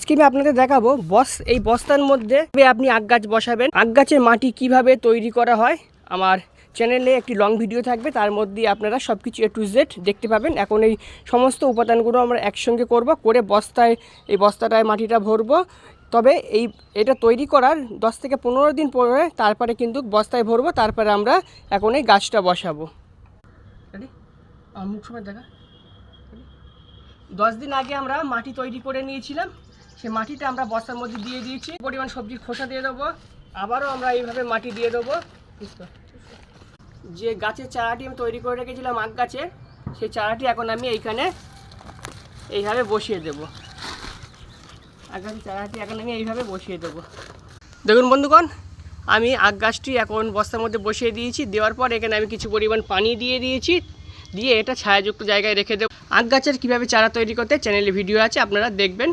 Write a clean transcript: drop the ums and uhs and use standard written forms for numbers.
আজকে আমি আপনাদের দেখাবো এই বস্তার মধ্যে আপনি আখ গাছ বসাবেন। আখ গাছের মাটি কিভাবে তৈরি করা হয় আমার চ্যানেলে একটি লং ভিডিও থাকবে, তার মধ্যে আপনারা সব কিছু A to Z দেখতে পাবেন। এখন এই সমস্ত উপাদানগুলো আমরা একসঙ্গে করে এই বস্তাটায় মাটিটা ভরবো। তবে এটা তৈরি করার 10 থেকে 15 দিন পরে তারপরে কিন্তু বস্তায় ভরবো, তারপরে আমরা এখন এই গাছটা বসাবো। মুখ সময় দেখা 10 দিন আগে আমরা মাটি তৈরি করে নিয়েছিলাম, সেই মাটিটা আমরা বস্তার মধ্যে দিয়ে দিয়েছি। পরিমাণ সবজির খোসা দিয়ে দেবো, আবারও আমরা এইভাবে মাটি দিয়ে দেবো। যে গাছের চারাটি আমি তৈরি করে রেখেছিলাম আখ গাছের, সেই চারাটি এখন আমি এইভাবে বসিয়ে দেবো। আখ গাছের চারাটি এখন আমি এইভাবে বসিয়ে দেবো। দেখুন বন্ধুগণ, আমি আখ গাছটি এখন বস্তার মধ্যে বসিয়ে দিয়েছি। দেওয়ার পর এখানে আমি কিছু পরিমাণ পানি দিয়ে দিয়েছি, দিয়ে এটা ছায়াযুক্ত জায়গায় রেখে দেবো। আখ গাছের কীভাবে চারা তৈরি করতে চ্যানেলে ভিডিও আছে, আপনারা দেখবেন।